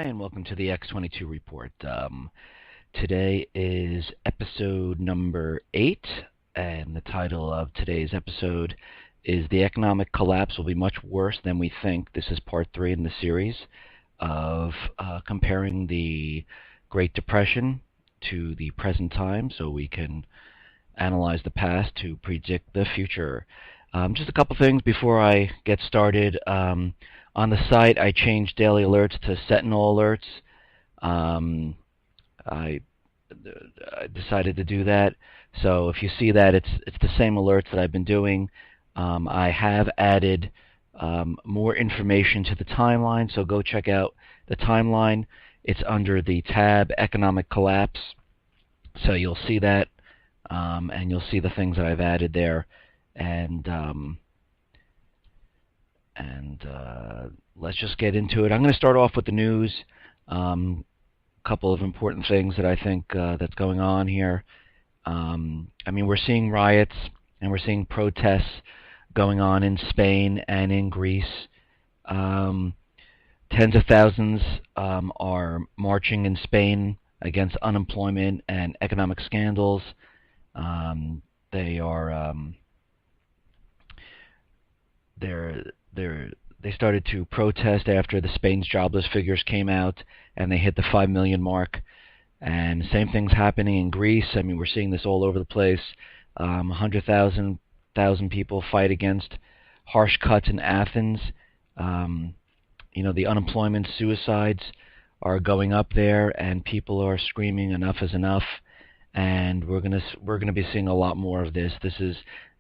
Hi, and welcome to the X22 Report. Today is episode number 8, and the title of today's episode is "The Economic Collapse Will Be Much Worse Than We Think." This is part 3 in the series of comparing the Great Depression to the present time so we can analyze the past to predict the future. Just a couple things before I get started. On the site, I changed daily alerts to Sentinel alerts. I decided to do that. So if you see that, it's the same alerts that I've been doing. I have added more information to the timeline, so go check out the timeline. It's under the tab Economic Collapse. So you'll see that, and you'll see the things that I've added there. And let's just get into it. I'm going to start off with the news. A couple of important things that I think that's going on here. I mean, we're seeing riots and we're seeing protests going on in Spain and in Greece. Tens of thousands are marching in Spain against unemployment and economic scandals. They started to protest after the Spain's jobless figures came out and they hit the 5 million mark. And same thing's happening in Greece. I mean, we're seeing this all over the place. 100,000 people fight against harsh cuts in Athens. The unemployment, suicides are going up there, and people are screaming enough is enough. And we're gonna be seeing a lot more of this.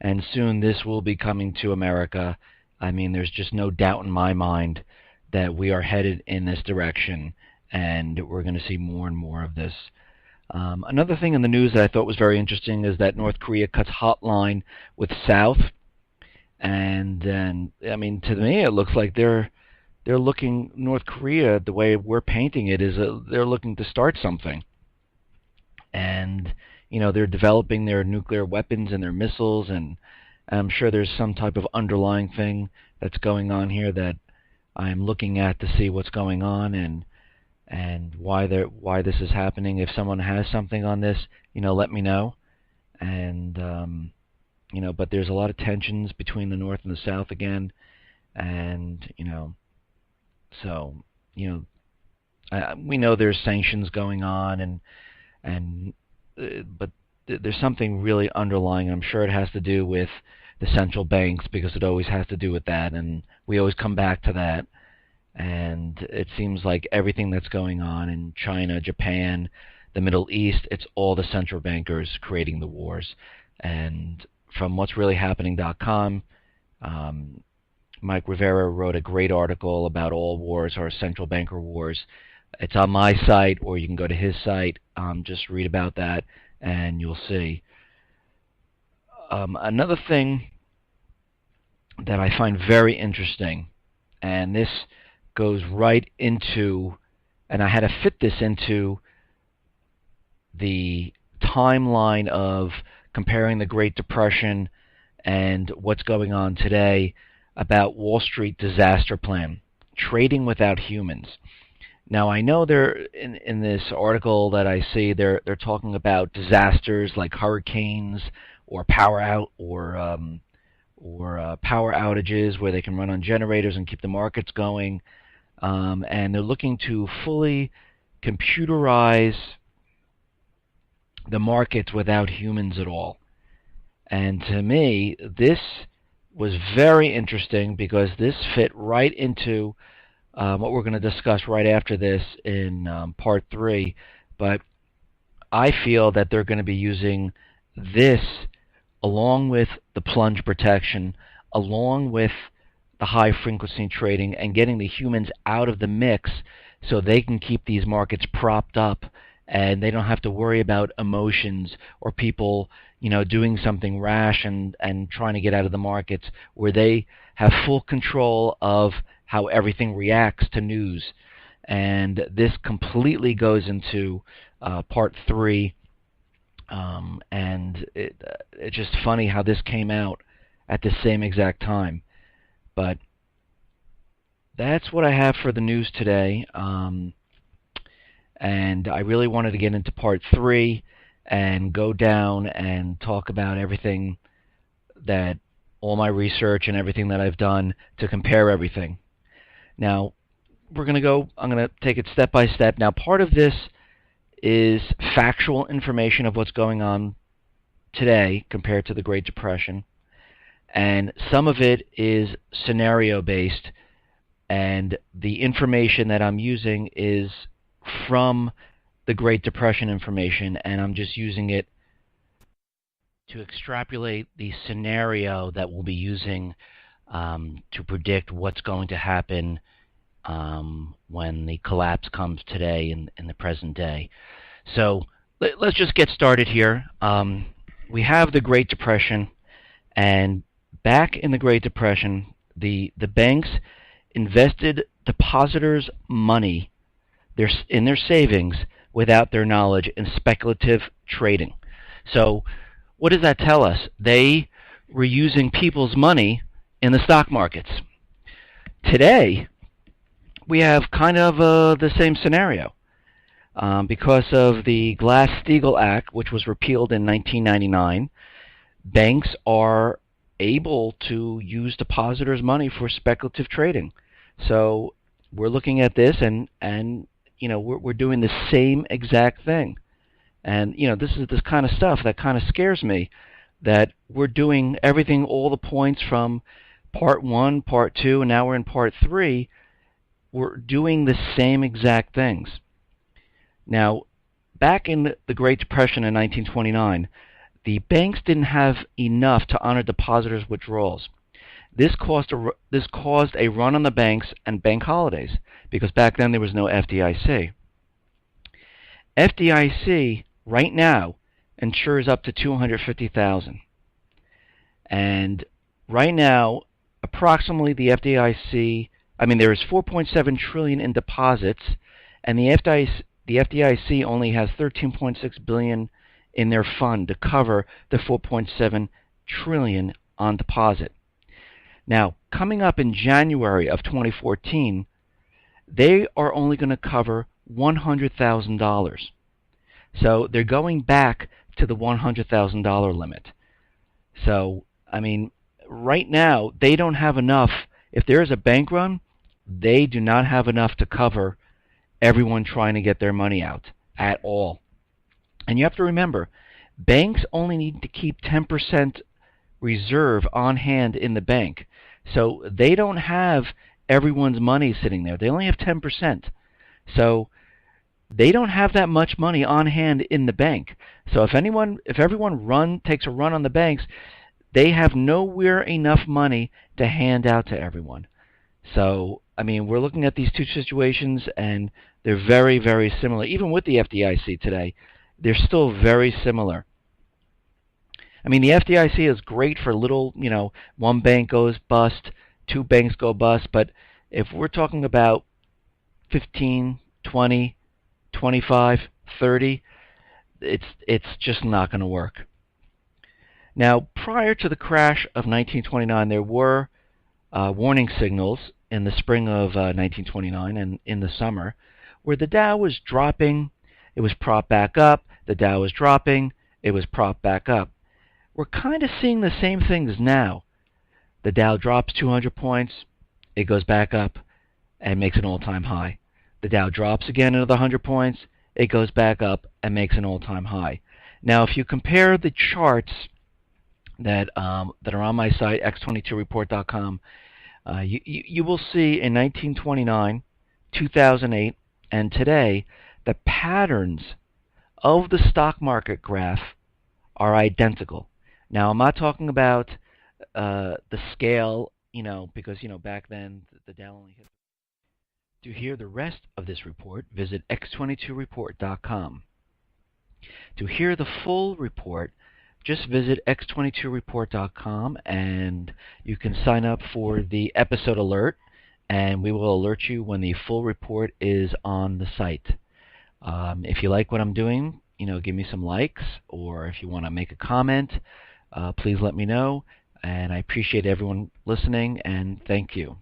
And soon this will be coming to America. I mean, there's just no doubt in my mind that we are headed in this direction, and we're going to see more and more of this. Another thing in the news that I thought was very interesting is that North Korea cuts hotline with South, and then, I mean, to me it looks like they're looking, North Korea, the way we're painting it, is they're looking to start something. And, they're developing their nuclear weapons and their missiles, and I'm sure there's some type of underlying thing that's going on here that I'm looking at to see what's going on and why this is happening. If someone has something on this, let me know. And but there's a lot of tensions between the North and the South again, and so we know there's sanctions going on, but there's something really underlying. I'm sure it has to do with the central banks, because it always has to do with that, and we always come back to that. And it seems like everything that's going on in China, Japan, the Middle East, it's all the central bankers creating the wars. And from what's really happening.com, Mike Rivera wrote a great article about all wars are central banker wars. It's on my site, or you can go to his site. Just read about that, and you'll see. Another thing that I find very interesting, and this goes right into, and I had to fit this into the timeline of comparing the Great Depression and what's going on today about Wall Street disaster plan, trading without humans. Now, I know they're in this article that I see, they're talking about disasters like hurricanes or power outages where they can run on generators and keep the markets going, and they're looking to fully computerize the markets without humans at all. And to me, this was very interesting because this fit right into what we're going to discuss right after this in part 3. But I feel that they're going to be using this along with the plunge protection, along with the high frequency trading, and getting the humans out of the mix so they can keep these markets propped up, and they don't have to worry about emotions or people doing something rash and trying to get out of the markets, where they have full control of how everything reacts to news. And this completely goes into part 3, and it's just funny how this came out at the same exact time. But that's what I have for the news today. and I really wanted to get into part 3 and go down and talk about everything that all my research and everything that I've done to compare everything. Now, I'm going to take it step by step. Now, part of this is factual information of what's going on today compared to the Great Depression, and some of it is scenario-based, and the information that I'm using is from the Great Depression information, and I'm just using it to extrapolate the scenario that we'll be using to predict what's going to happen when the collapse comes today in the present day. So let's just get started here. We have the Great Depression, and back in the Great Depression, the banks invested depositors' money in their savings without their knowledge in speculative trading. So what does that tell us? They were using people's money in the stock markets. Today, we have kind of the same scenario. Because of the Glass-Steagall Act, which was repealed in 1999, banks are able to use depositors' money for speculative trading. So we're looking at this, and we're doing the same exact thing. And this is this kind of stuff that kind of scares me, that we're doing everything, all the points from part 1, part 2, and now we're in part 3. We're doing the same exact things. Now, back in the Great Depression in 1929, the banks didn't have enough to honor depositors' withdrawals. This caused a run on the banks and bank holidays, because back then there was no FDIC. FDIC right now insures up to $250,000, and right now, approximately the FDIC, there is $4.7 trillion in deposits, and the FDIC only has $13.6 billion in their fund to cover the $4.7 trillion on deposit. Now, coming up in January of 2014, they are only going to cover $100,000. So they're going back to the $100,000 limit. So, right now, they don't have enough. If there is a bank run, they do not have enough to cover everyone trying to get their money out at all. And you have to remember, banks only need to keep 10% reserve on hand in the bank. So they don't have everyone's money sitting there. They only have 10%. So they don't have that much money on hand in the bank. So if everyone takes a run on the banks, they have nowhere enough money to hand out to everyone. So, we're looking at these two situations, and they're very, very similar. Even with the FDIC today, they're still very similar. The FDIC is great for little, one bank goes bust, 2 banks go bust, but if we're talking about 15, 20, 25, 30, it's just not going to work. Now, prior to the crash of 1929, there were warning signals in the spring of 1929 and in the summer, where the Dow was dropping, it was propped back up, the Dow was dropping, it was propped back up. We're kind of seeing the same things now. The Dow drops 200 points, it goes back up and makes an all-time high. The Dow drops again another 100 points, it goes back up and makes an all-time high. Now, if you compare the charts that are on my site, X22Report.com, you will see in 1929, 2008, and today, the patterns of the stock market graph are identical. Now, I'm not talking about the scale, because, back then the Dow only hit. To hear the rest of this report, visit X22Report.com. To hear the full report, just visit X22Report.com, and you can sign up for the episode alert, and we will alert you when the full report is on the site. If you like what I'm doing, give me some likes, or if you want to make a comment, please let me know. And I appreciate everyone listening, and thank you.